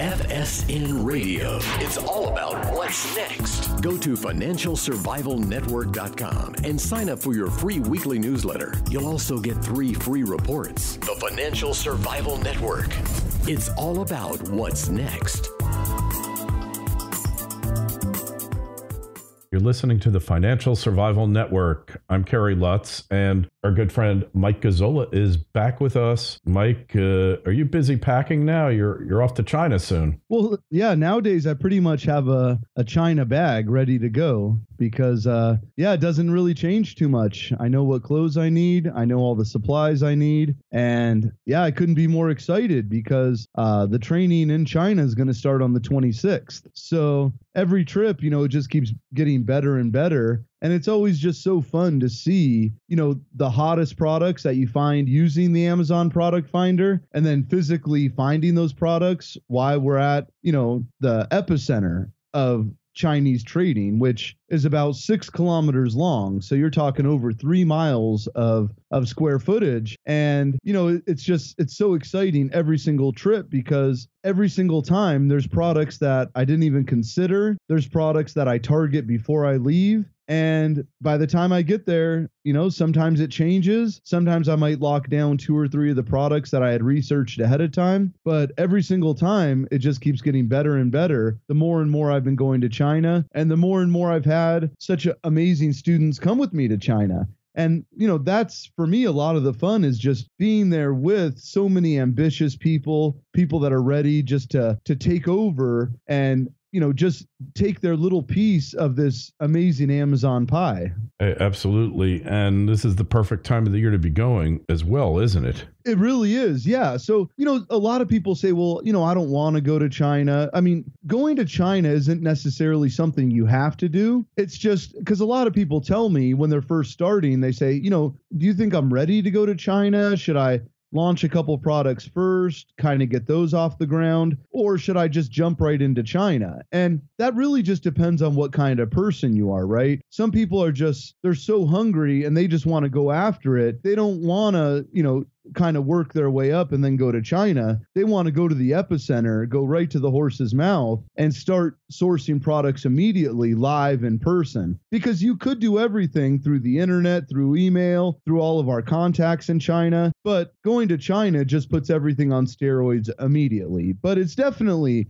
FSN Radio. It's all about what's next. Go to financialsurvivalnetwork.com and sign up for your free weekly newsletter. You'll also get 3 free reports. The Financial Survival Network. It's all about what's next. You're listening to the Financial Survival Network. I'm Kerry Lutz, and our good friend Mike Gazzola is back with us. Mike, are you busy packing now? You're off to China soon. Well, yeah, nowadays I pretty much have a China bag ready to go because, it doesn't really change too much. I know what clothes I need. I know all the supplies I need. And yeah, I couldn't be more excited because the training in China is going to start on the 26th. So every trip, it just keeps getting better and better. And it's always just so fun to see, the hottest products that you find using the Amazon product finder and then physically finding those products while we're at, the epicenter of Chinese trading, which is about 6 kilometers long. So you're talking over 3 miles of square footage. And, it's so exciting every single trip because every single time there's products that I didn't even consider. There's products that I target before I leave. And by the time I get there, sometimes it changes. Sometimes I might lock down 2 or 3 of the products that I had researched ahead of time. But every single time, it just keeps getting better and better. The more and more I've been going to China and the more and more I've had such amazing students come with me to China. And, that's for me, a lot of the fun is just being there with so many ambitious people that are ready just to take over and, just take their little piece of this amazing Amazon pie. Absolutely. And this is the perfect time of the year to be going as well, isn't it? It really is. Yeah. So, a lot of people say, well, I don't want to go to China. I mean, going to China isn't necessarily something you have to do. It's just because a lot of people tell me when they're first starting, they say, do you think I'm ready to go to China? Should I launch a couple products first, kind of get those off the ground, or should I just jump right into China? And that really just depends on what kind of person you are, right? Some people are they're so hungry and they just want to go after it. They don't want to, kind of work their way up and then go to China. They want to go to the epicenter, go right to the horse's mouth and start sourcing products immediately live in person. Because you could do everything through the internet, through email, through all of our contacts in China. But going to China just puts everything on steroids immediately. But it's definitely,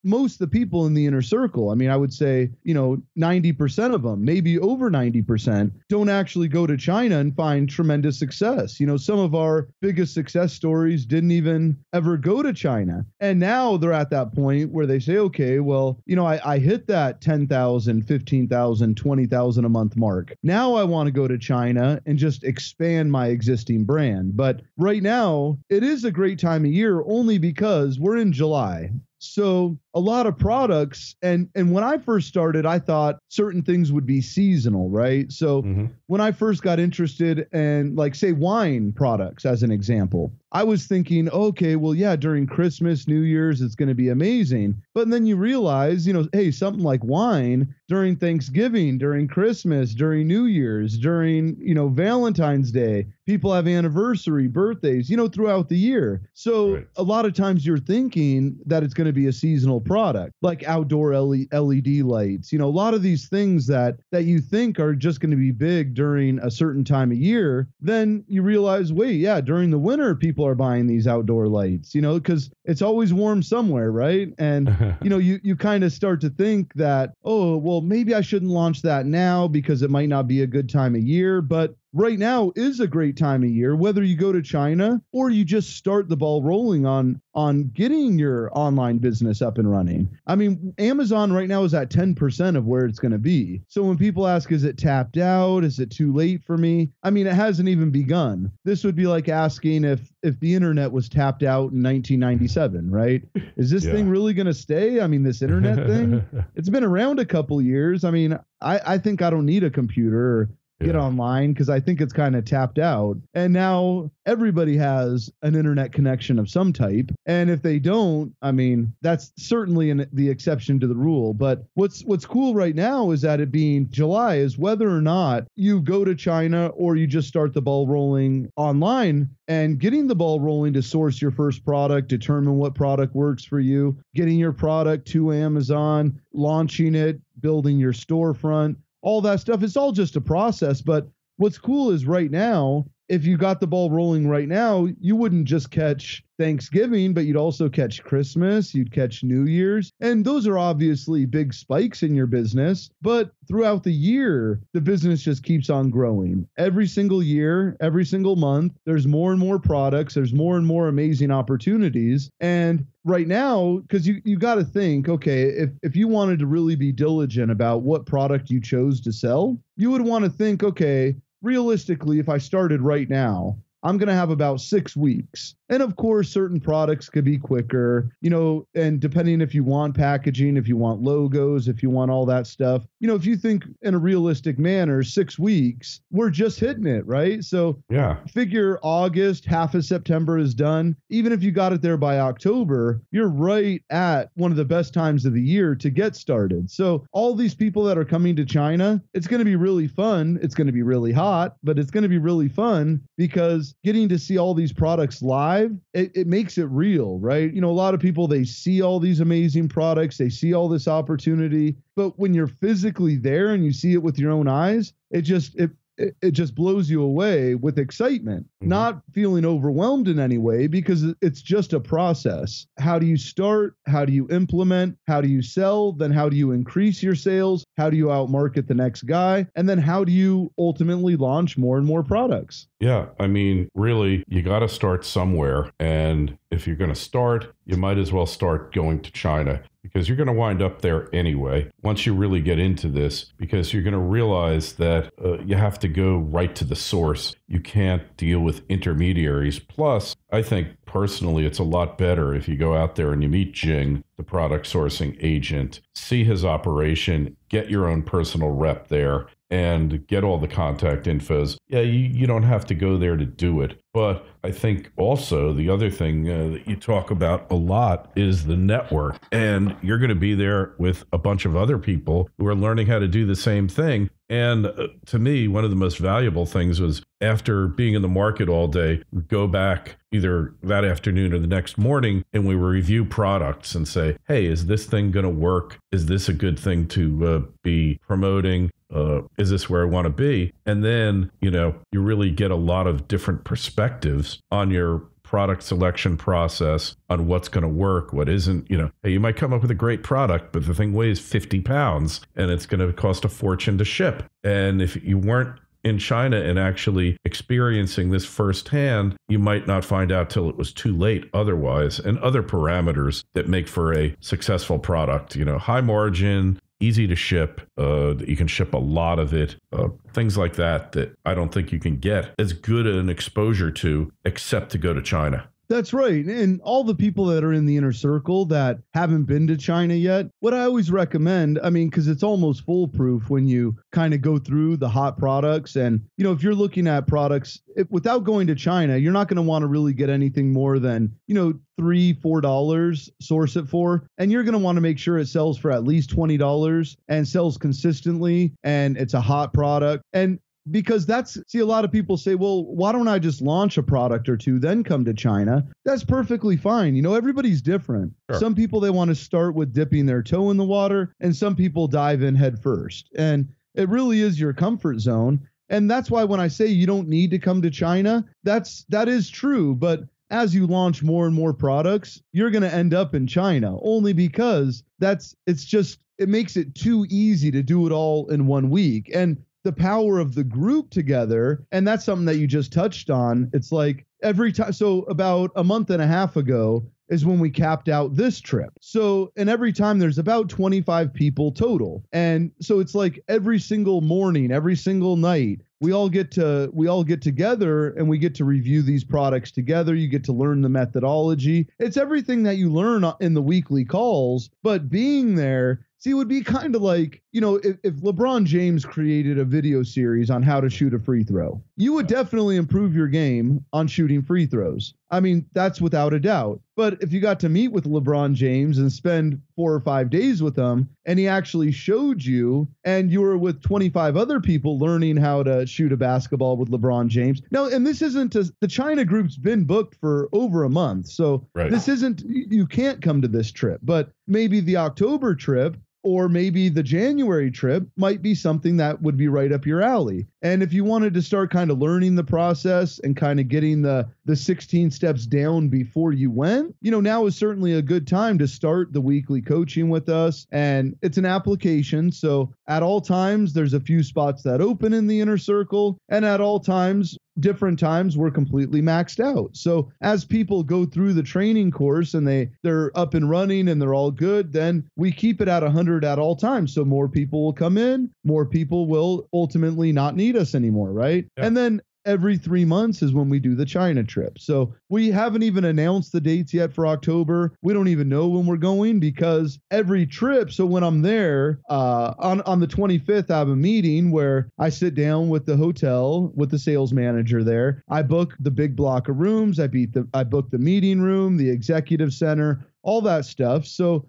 most of the people in the inner circle, I mean, I would say, 90% of them, maybe over 90%, don't actually go to China and find tremendous success. Some of our biggest success stories didn't even ever go to China. And now they're at that point where they say, okay, well, I hit that 10,000, 15,000, 20,000 a month mark. Now I want to go to China and just expand my existing brand. But right now, it is a great time of year only because we're in July. So a lot of products, and when I first started, I thought certain things would be seasonal, right? So when I first got interested in, like, say, wine products, as an example, I was thinking, okay, well, yeah, during Christmas, New Year's, it's going to be amazing. But then you realize, hey, something like wine during Thanksgiving, during Christmas, during New Year's, during, Valentine's Day, people have anniversary, birthdays, throughout the year. So a lot of times you're thinking that it's going to be a seasonal product, like outdoor LED lights, a lot of these things that you think are just going to be big during a certain time of year. Then you realize, wait, yeah, during the winter, people are buying these outdoor lights, because it's always warm somewhere, right? And, you kind of start to think that, oh, well, maybe I shouldn't launch that now because it might not be a good time of year. But right now is a great time of year, whether you go to China or you just start the ball rolling on getting your online business up and running. I mean, Amazon right now is at 10% of where it's going to be. So when people ask, is it tapped out? Is it too late for me? I mean, it hasn't even begun. This would be like asking if the internet was tapped out in 1997, right? Is this thing really going to stay? I mean, this internet thing, it's been around a couple years. I mean, I think I don't need a computer get online because I think it's kind of tapped out. And now everybody has an internet connection of some type. And if they don't, I mean, that's certainly the exception to the rule. But what's cool right now is that it being July is whether or not you go to China or you just start the ball rolling online, and getting the ball rolling to source your first product, determine what product works for you, getting your product to Amazon, launching it, building your storefront, all that stuff. It's all just a process. But what's cool is right now, if you got the ball rolling right now, you wouldn't just catch Thanksgiving, but you'd also catch Christmas, you'd catch New Year's. And those are obviously big spikes in your business. But throughout the year, the business just keeps on growing. Every single year, every single month, there's more and more products, there's more and more amazing opportunities. And right now, because you got to think, okay, if you wanted to really be diligent about what product you chose to sell, you would want to think, okay, realistically, if I started right now, I'm going to have about 6 weeks. And of course, certain products could be quicker, and depending if you want packaging, if you want logos, if you want all that stuff, if you think in a realistic manner, 6 weeks, we're just hitting it, right? So figure August, half of September is done. Even if you got it there by October, you're right at one of the best times of the year to get started. So all these people that are coming to China, it's going to be really fun. It's going to be really hot, but it's going to be really fun because getting to see all these products live, it makes it real, right? A lot of people, they see all these amazing products, they see all this opportunity, but when you're physically there and you see it with your own eyes, it just blows you away with excitement, not feeling overwhelmed in any way, because it's just a process. How do you start? How do you implement? How do you sell? Then how do you increase your sales? How do you outmarket the next guy? And then how do you ultimately launch more and more products? Yeah, I mean, really, you got to start somewhere. And if you're going to start, you might as well start going to China, because you're going to wind up there anyway once you really get into this, because you're going to realize that you have to go right to the source. You can't deal with intermediaries. Plus, I think personally, it's a lot better if you go out there and you meet Jing, the product sourcing agent, see his operation, get your own personal rep there, and get all the contact infos. Yeah, you don't have to go there to do it. But I think also the other thing that you talk about a lot is the network. And you're going to be there with a bunch of other people who are learning how to do the same thing. And to me, one of the most valuable things was, after being in the market all day, we'd go back either that afternoon or the next morning, and we would review products and say, hey, is this thing going to work? Is this a good thing to be promoting? Is this where I want to be? And then, you really get a lot of different perspectives on your product selection process, on what's going to work, what isn't. Hey, you might come up with a great product, but the thing weighs 50 pounds and it's going to cost a fortune to ship. And if you weren't in China and actually experiencing this firsthand, you might not find out till it was too late otherwise. And other parameters that make for a successful product, high margin, easy to ship, you can ship a lot of it, things like that I don't think you can get as good an exposure to except to go to China. That's right. And all the people that are in the inner circle that haven't been to China yet, what I always recommend, because it's almost foolproof when you kind of go through the hot products. And, if you're looking at products without going to China, you're not going to want to really get anything more than, $3-4 source it for. And you're going to want to make sure it sells for at least $20 and sells consistently. And it's a hot product. And because a lot of people say, well, why don't I just launch a product or two, then come to China? That's perfectly fine. Everybody's different. Sure. Some people, they want to start with dipping their toe in the water, and some people dive in head first. And it really is your comfort zone. And that's why when I say you don't need to come to China, that is true. But as you launch more and more products, you're going to end up in China, only because it makes it too easy to do it all in 1 week. And the power of the group together, and that's something that you just touched on. It's like every time. So about a month and a half ago is when we capped out this trip. So, and every time there's about 25 people total. And so it's like every single morning, every single night, we all get together and we get to review these products together. You get to learn the methodology. It's everything that you learn in the weekly calls, but being there See, it would be kind of like, if LeBron James created a video series on how to shoot a free throw, you would definitely improve your game on shooting free throws. I mean, that's without a doubt. But if you got to meet with LeBron James and spend 4 or 5 days with him, and he actually showed you, and you were with 25 other people learning how to shoot a basketball with LeBron James. Now, and this isn't, the China group's been booked for over a month. So This isn't, you can't come to this trip, but maybe the October trip, or maybe the January trip might be something that would be right up your alley. And if you wanted to start kind of learning the process and kind of getting the 16 steps down before you went, now is certainly a good time to start the weekly coaching with us. And it's an application. So at all times, there's a few spots that open in the inner circle. And at all times, different times, we're completely maxed out. So as people go through the training course and they're up and running and they're all good, then we keep it at 100 at all times. So more people will come in, more people will ultimately not need us anymore, right? Yeah. And then every 3 months is when we do the China trip. So we haven't even announced the dates yet for October. We don't even know when we're going, because every trip. So when I'm there on the 25th, I have a meeting where I sit down with the hotel, with the sales manager there. I book the big block of rooms. I book the meeting room, the executive center, all that stuff. So,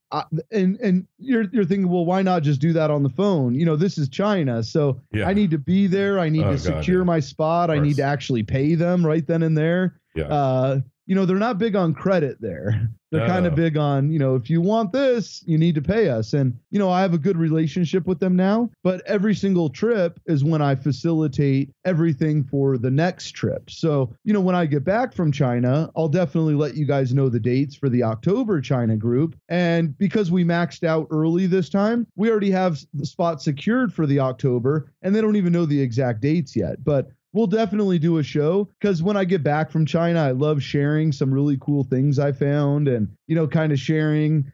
and you're thinking, well, why not just do that on the phone? This is China. So I need to be there. I need to secure my spot. I need to actually pay them right then and there. Yeah. They're not big on credit there. They're kind of big on, if you want this, you need to pay us. And, I have a good relationship with them now, but every single trip is when I facilitate everything for the next trip. So, when I get back from China, I'll definitely let you guys know the dates for the October China group. And because we maxed out early this time, we already have the spot secured for the October, and they don't even know the exact dates yet. But we'll definitely do a show, because when I get back from China, I love sharing some really cool things I found, and, kind of sharing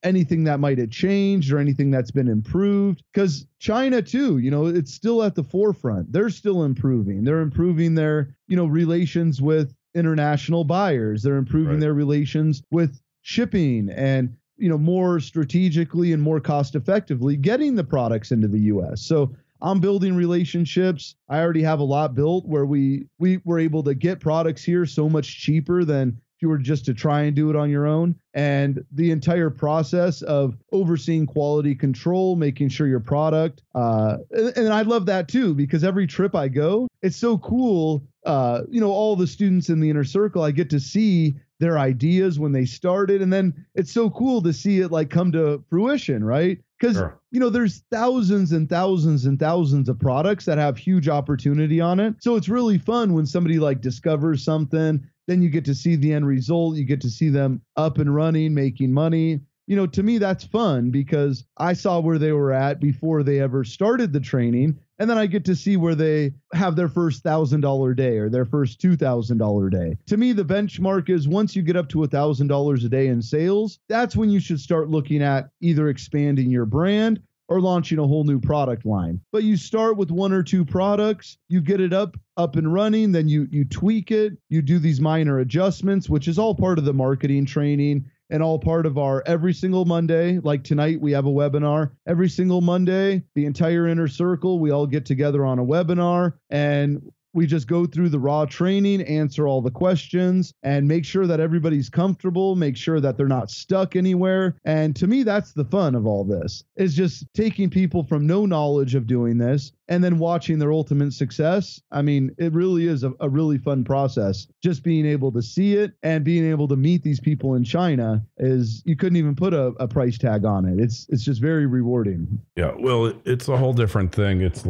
anything that might have changed or anything that's been improved. Because China too, it's still at the forefront. They're still improving. They're improving their, relations with international buyers. They're improving their relations with shipping and, more strategically and more cost effectively getting the products into the U.S. So I'm building relationships. I already have a lot built where we were able to get products here so much cheaper than if you were just to try and do it on your own. And the entire process of overseeing quality control, making sure your product, and I love that too, because every trip I go, it's so cool. All the students in the inner circle, I get to see their ideas when they started. And then it's so cool to see it like come to fruition, right? Because, there's thousands and thousands and thousands of products that have huge opportunity on it. So it's really fun when somebody like discovers something, then you get to see the end result. You get to see them up and running, making money. To me, that's fun because I saw where they were at before they ever started the training. And then I get to see where they have their first $1,000 day or their first $2,000 day. To me, the benchmark is once you get up to $1,000 a day in sales, that's when you should start looking at either expanding your brand or launching a whole new product line. But you start with 1 or 2 products, you get it up and running, then you tweak it, you do these minor adjustments, which is all part of the marketing training and all part of our every single Monday. Like tonight, we have a webinar. Every single Monday, the entire inner circle, we all get together on a webinar and we just go through the raw training, answer all the questions, and make sure that everybody's comfortable, make sure that they're not stuck anywhere. And to me, that's the fun of all this, is just taking people from no knowledge of doing this and then watching their ultimate success. I mean, it really is a really fun process. Just being able to see it and being able to meet these people in China is, you couldn't even put a price tag on it. It's just very rewarding. Yeah, well, it's a whole different thing. It's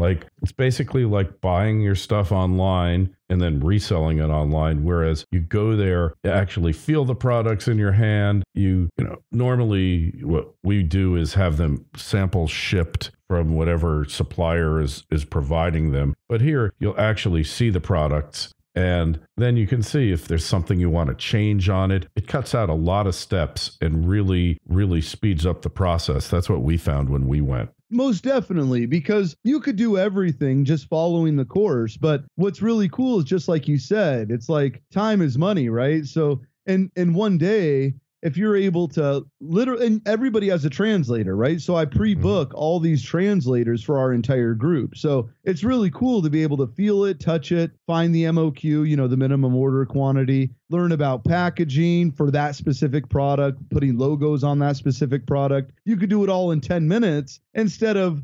basically like buying your stuff online and then reselling it online. Whereas you go there to actually feel the products in your hand. Normally what we do is have them samples shipped from whatever supplier is providing them. But here you'll actually see the products and then you can see if there's something you want to change on it. It cuts out a lot of steps and really, really speeds up the process. That's what we found when we went. Most definitely, because you could do everything just following the course. But what's really cool is just like you said, it's like time is money, right? So in one day, if you're able to literally, and everybody has a translator, right? So I pre-book all these translators for our entire group. So it's really cool to be able to feel it, touch it, find the MOQ, the minimum order quantity, learn about packaging for that specific product, putting logos on that specific product. You could do it all in 10 minutes instead of,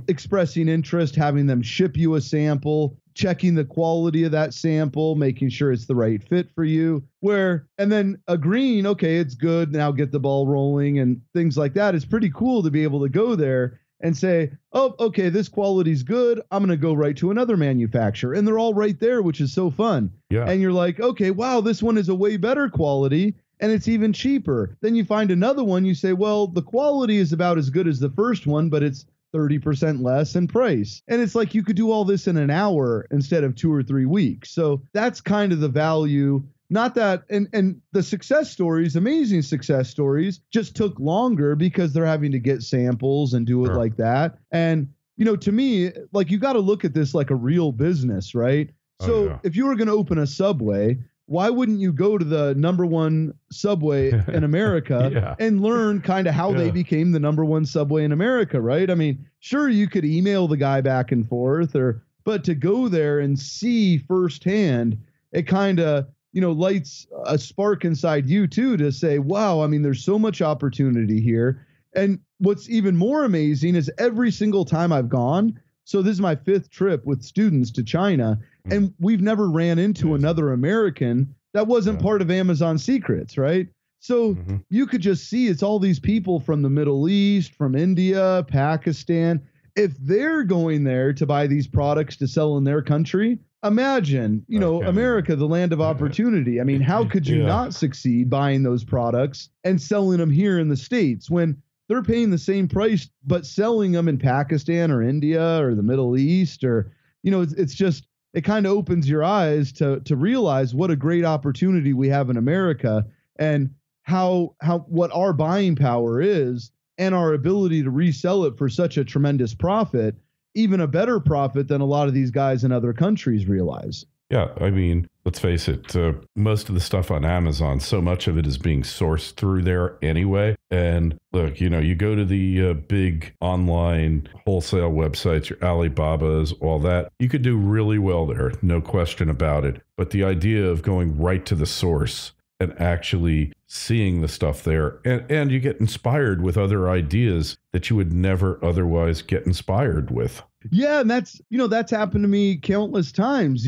expressing interest, having them ship you a sample, checking the quality of that sample, making sure it's the right fit for you, and then agreeing, okay, it's good, now get the ball rolling and things like that. It's pretty cool to be able to go there and say, oh, okay, this quality's good. I'm going to go right to another manufacturer. And they're all right there, which is so fun. Yeah. And you're like, okay, wow, this one is a way better quality and it's even cheaper. Then you find another one, you say, well, the quality is about as good as the first one, but it's 30% less in price. And it's like you could do all this in an hour instead of 2 or 3 weeks. So that's kind of the value. Not that, and the success stories, amazing success stories, just took longer because they're having to get samples and do it like that. And, to me, like you got to look at this like a real business, right? So if you were going to open a Subway, why wouldn't you go to the number one Subway in America and learn kind of how they became the number one Subway in America, right? I mean, sure, you could email the guy back and forth, but to go there and see firsthand, it kind of, lights a spark inside you too, to say, wow, I mean, there's so much opportunity here. And what's even more amazing is every single time I've gone, so this is my 5th trip with students to China, and we've never ran into another American that wasn't part of Amazon Secrets, right? So you could just see it's all these people from the Middle East, from India, Pakistan. If they're going there to buy these products to sell in their country, imagine, America, the land of opportunity. I mean, how could you not succeed buying those products and selling them here in the States when they're paying the same price, but selling them in Pakistan or India or the Middle East, or, it's just, it kind of opens your eyes to realize what a great opportunity we have in America and what our buying power is and our ability to resell it for such a tremendous profit, even a better profit than a lot of these guys in other countries realize. Yeah, I mean, let's face it, most of the stuff on Amazon, so much of it is being sourced through there anyway. And look, you go to the big online wholesale websites, your Alibabas, all that. You could do really well there, no question about it. But the idea of going right to the source and actually seeing the stuff there, and you get inspired with other ideas that you would never otherwise get inspired with. Yeah, and that's happened to me countless times.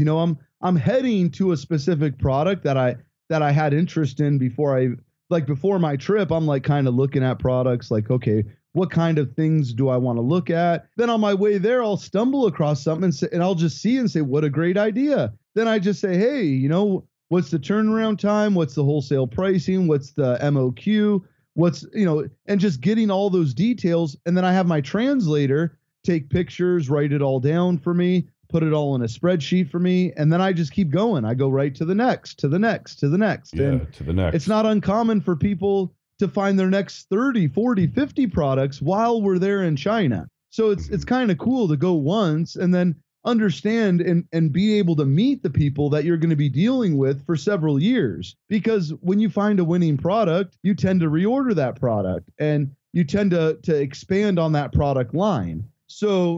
I'm heading to a specific product that I had interest in before my trip. I'm like kind of looking at products like, okay, what kind of things do I want to look at? Then on my way there, I'll stumble across something and I'll just see and say, what a great idea. Then I just say, hey, what's the turnaround time? What's the wholesale pricing? What's the MOQ? And just getting all those details. And then I have my translator take pictures, write it all down for me, put it all in a spreadsheet for me. And then I just keep going. I go right to the next, to the next, to the next. Yeah, and to the next. It's not uncommon for people to find their next 30, 40, 50 products while we're there in China. So it's kind of cool to go once and then understand and be able to meet the people that you're going to be dealing with for several years. Because when you find a winning product, you tend to reorder that product and you tend to expand on that product line. So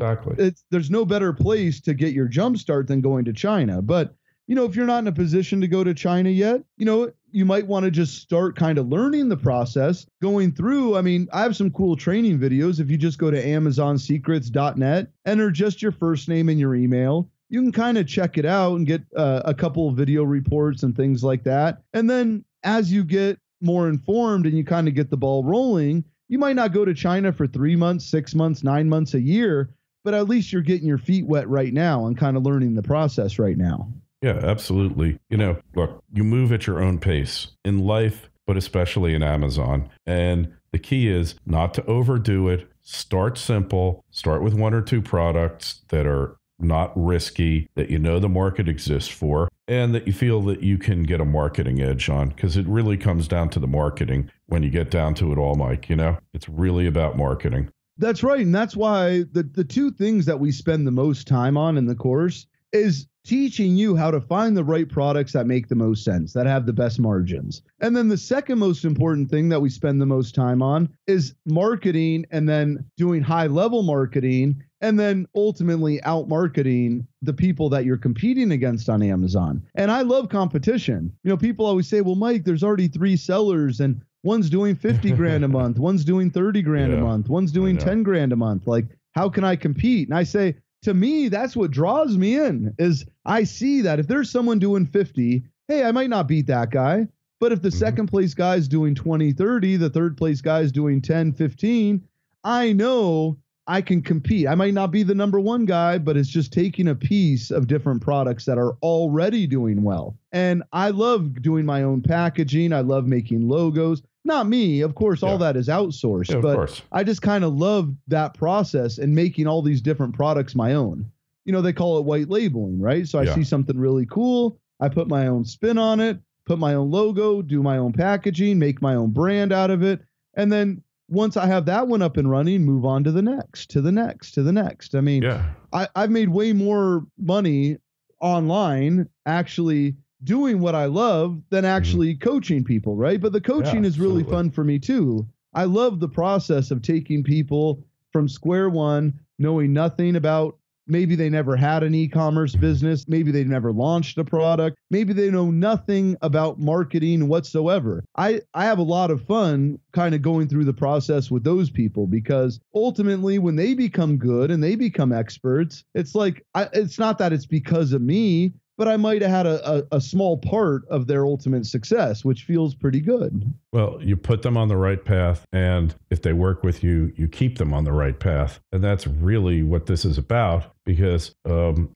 there's no better place to get your jump start than going to China. But, if you're not in a position to go to China yet, you might want to just start kind of learning the process, going through. I mean, I have some cool training videos. If you just go to amazonsecrets.net, enter just your first name and your email, you can kind of check it out and get a couple of video reports and things like that. And then as you get more informed and you kind of get the ball rolling, you might not go to China for 3 months, 6 months, 9 months, a year, but at least you're getting your feet wet right now and kind of learning the process right now. Yeah, absolutely. Look, you move at your own pace in life, but especially in Amazon. And the key is not to overdo it. Start simple. Start with 1 or 2 products that are not risky, that the market exists for, and that you feel that you can get a marketing edge on, because it really comes down to the marketing when you get down to it all, Mike. It's really about marketing. That's right. And that's why the 2 things that we spend the most time on in the course is teaching you how to find the right products that make the most sense, that have the best margins. And then the second most important thing that we spend the most time on is marketing, and then doing high level marketing, and then ultimately out marketing the people that you're competing against on Amazon. And I love competition. People always say, well, Mike, there's already 3 sellers and one's doing 50 grand a month, one's doing 30 grand a month, one's doing 10 grand a month. Like, how can I compete? And I say, to me, that's what draws me in, is I see that if there's someone doing 50, hey, I might not beat that guy. But if the second place guy is doing 20, 30, the third place guy is doing 10, 15, I know I can compete. I might not be the number one guy, but it's just taking a piece of different products that are already doing well. And I love doing my own packaging. I love making logos. Not me, of course, all that is outsourced, but I just kind of love that process and making all these different products my own. They call it white labeling, right? So I see something really cool. I put my own spin on it, put my own logo, do my own packaging, make my own brand out of it. And then once I have that one up and running, move on to the next, to the next, to the next. I mean, I've made way more money online actually doing what I love than actually coaching people, right? But the coaching is really fun for me too. I love the process of taking people from square one, knowing nothing about, maybe they never had an e-commerce business, maybe they never launched a product, maybe they know nothing about marketing whatsoever. I have a lot of fun kind of going through the process with those people, because ultimately when they become good and they become experts, it's like, it's not that it's because of me, but I might have had a small part of their ultimate success, which feels pretty good. Well, you put them on the right path, and if they work with you, you keep them on the right path. And that's really what this is about, because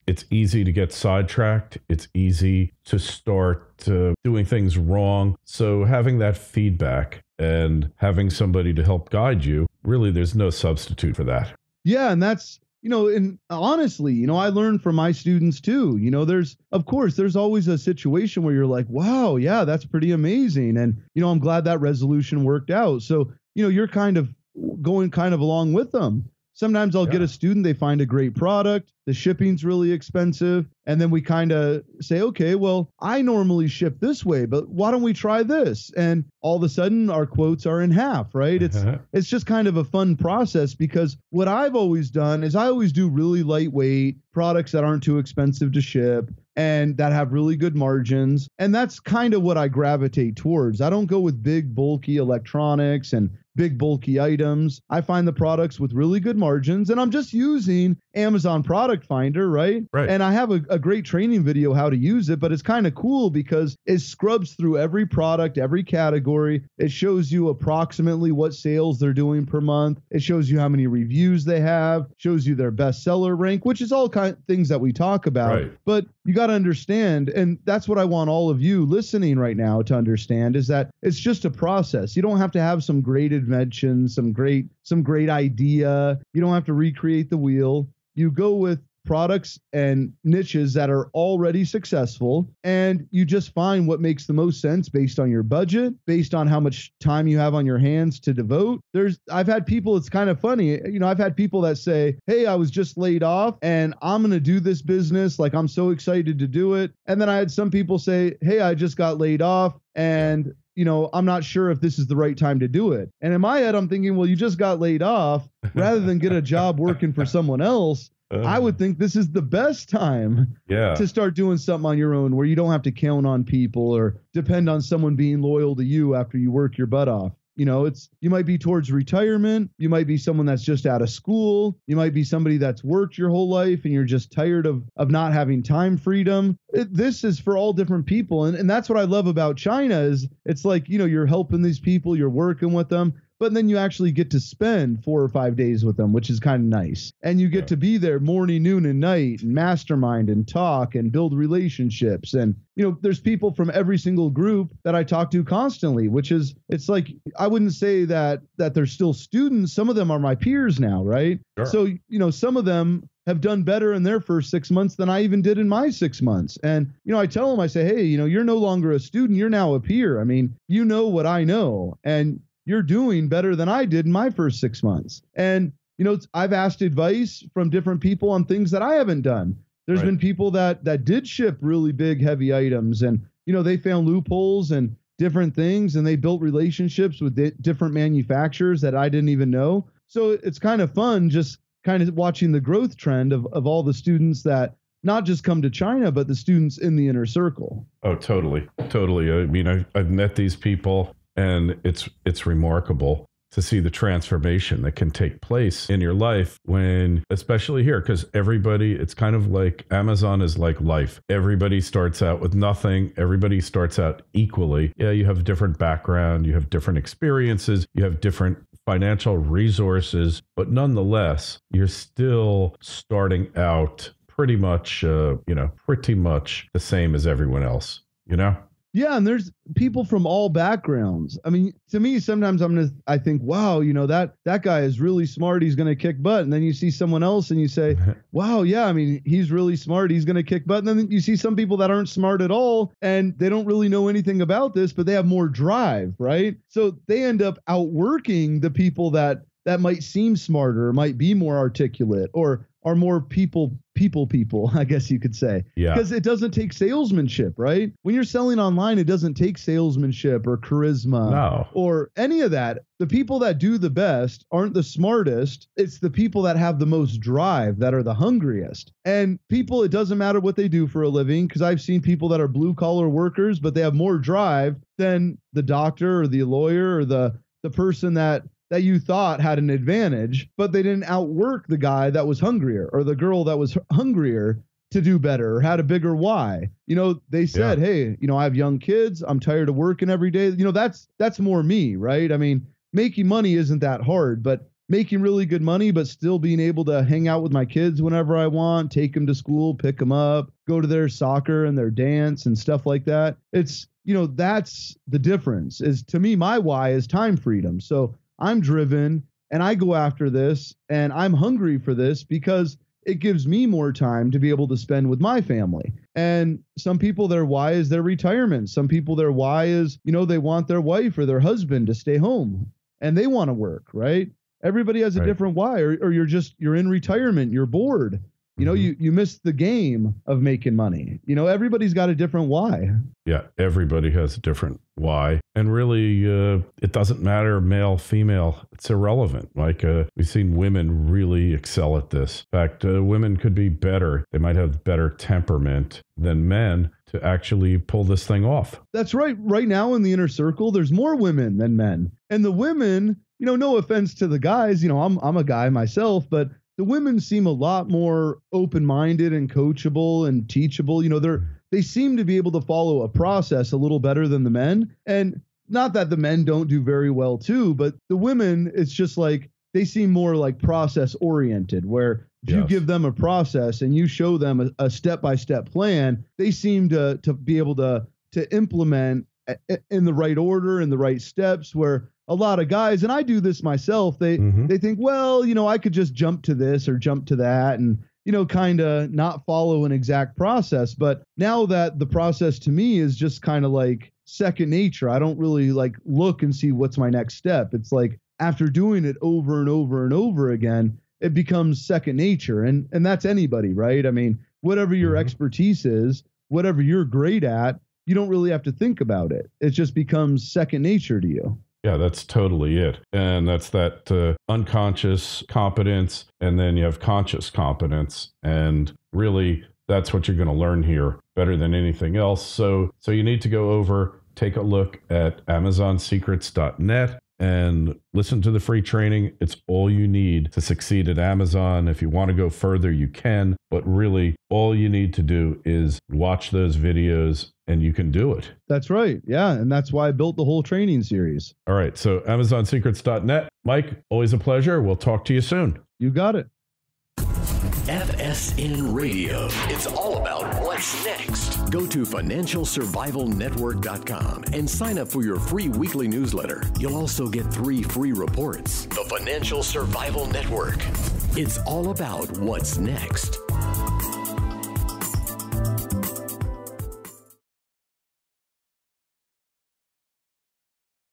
it's easy to get sidetracked. It's easy to start doing things wrong. So having that feedback and having somebody to help guide you, really, there's no substitute for that. Yeah, and that's, and honestly, I learn from my students too. There's always a situation where you're like, wow, yeah, that's pretty amazing. And, I'm glad that resolution worked out. So, you're kind of going along with them. Sometimes I'll get a student, they find a great product, the shipping's really expensive, and then we kind of say, okay, well, I normally ship this way, but why don't we try this? And all of a sudden our quotes are in half, right? It's just kind of a fun process, because what I've always done is I always do really lightweight products that aren't too expensive to ship and that have really good margins. And that's kind of what I gravitate towards. I don't go with big, bulky electronics and big, bulky items. I find the products with really good margins, and I'm just using Amazon Product Finder, right? And I have a great training video how to use it, but it's kind of cool because it scrubs through every product, every category. It shows you approximately what sales they're doing per month. It shows you how many reviews they have, shows you their bestseller rank, which is all kind of things that we talk about. But you got to understand, and that's what I want all of you listening right now to understand, is that it's just a process. You don't have to have some great invention, some great idea. You don't have to recreate the wheel. You go with products and niches that are already successful, and you just find what makes the most sense based on your budget, based on how much time you have on your hands to devote. I've had people, it's kind of funny, I've had people that say, hey, I was just laid off and I'm going to do this business. Like, I'm so excited to do it. And then I had some people say, hey, I just got laid off and I'm not sure if this is the right time to do it. And in my head, I'm thinking, well, you just got laid off. Rather than get a job working for someone else, I would think this is the best time to start doing something on your own, where you don't have to count on people or depend on someone being loyal to you after you work your butt off. You might be towards retirement. You might be someone that's just out of school. You might be somebody that's worked your whole life and you're just tired of not having time freedom. This is for all different people. And that's what I love about China is it's like, you're helping these people, you're working with them, but then you actually get to spend 4 or 5 days with them, which is kind of nice. And you get to be there morning, noon, and night and mastermind and talk and build relationships. And, there's people from every single group that I talk to constantly, which is, it's like, I wouldn't say that they're still students. Some of them are my peers now, right? Sure. So, some of them have done better in their first 6 months than I even did in my 6 months. And, I tell them, I say, hey, you're no longer a student. You're now a peer. I mean, you know what I know, and you're doing better than I did in my first 6 months. And, I've asked advice from different people on things that I haven't done. There's Right. been people that did ship really big, heavy items, and they found loopholes and different things, and they built relationships with different manufacturers that I didn't even know. So it's kind of fun just kind of watching the growth trend of all the students that not just come to China, but the students in the inner circle. Oh, totally. Totally. I mean, I've met these people, and it's remarkable to see the transformation that can take place in your life when, especially here, because everybody, it's kind of like Amazon is like life. Everybody starts out with nothing. Everybody starts out equally. Yeah, you have a different background, you have different experiences, you have different financial resources, but nonetheless, you're still starting out pretty much, pretty much the same as everyone else, Yeah, and there's people from all backgrounds. I mean, to me, sometimes I think, wow, that guy is really smart. He's going to kick butt. And then you see someone else and you say, wow, yeah, I mean, he's really smart. He's going to kick butt. And then you see some people that aren't smart at all, and they don't really know anything about this, but they have more drive, right? So they end up outworking the people that might seem smarter, might be more articulate, or are more people, I guess you could say. Yeah. Because it doesn't take salesmanship, right? When you're selling online, it doesn't take salesmanship or charisma or any of that. The people that do the best aren't the smartest. It's the people that have the most drive, that are the hungriest. And people, it doesn't matter what they do for a living, because I've seen people that are blue collar workers, but they have more drive than the doctor or the lawyer or the person that you thought had an advantage, but they didn't outwork the guy that was hungrier or the girl that was hungrier to do better or had a bigger why. They said, hey, I have young kids. I'm tired of working every day. That's more me, right? I mean, making money isn't that hard, but making really good money, but still being able to hang out with my kids whenever I want, take them to school, pick them up, go to their soccer and their dance and stuff like that. It's, that's the difference. Is, to me, my why is time freedom. So I'm driven and I go after this and I'm hungry for this because it gives me more time to be able to spend with my family. And some people, their why is their retirement. Some people, their why is, they want their wife or their husband to stay home and they want to work, right? Everybody has a different why, or you're in retirement, you're bored. You missed the game of making money. Everybody's got a different why. Yeah, everybody has a different why. And really, it doesn't matter male, female. It's irrelevant. Like we've seen women really excel at this. In fact, women could be better. They might have better temperament than men to actually pull this thing off. That's right. Right now in the inner circle, there's more women than men. And the women, no offense to the guys, I'm a guy myself, but the women seem a lot more open-minded and coachable and teachable. They seem to be able to follow a process a little better than the men. And not that the men don't do very well too, but the women, it's just like they seem more like process oriented, where if you give them a process and you show them a step-by-step plan, they seem to be able to implement in the right order, in the right steps, where a lot of guys, and I do this myself, they think, well, I could just jump to this or jump to that and, kind of not follow an exact process. But now that the process to me is just kind of like second nature, I don't really like look and see what's my next step. It's like after doing it over and over and over again, it becomes second nature. And that's anybody, right? I mean, whatever your expertise is, whatever you're great at, you don't really have to think about it. It just becomes second nature to you. Yeah, that's totally it. And that's that unconscious competence. And then you have conscious competence. And really, that's what you're going to learn here better than anything else. So you need to go over, take a look at AmazonSecrets.net and listen to the free training. It's all you need to succeed at Amazon. If you want to go further, you can. But really, all you need to do is watch those videos and you can do it. That's right. Yeah. And that's why I built the whole training series. All right. So AmazonSecrets.net. Mike, always a pleasure. We'll talk to you soon. You got it. FSN Radio. It's all about what's next. Go to FinancialSurvivalNetwork.com and sign up for your free weekly newsletter. You'll also get 3 free reports. The Financial Survival Network. It's all about what's next.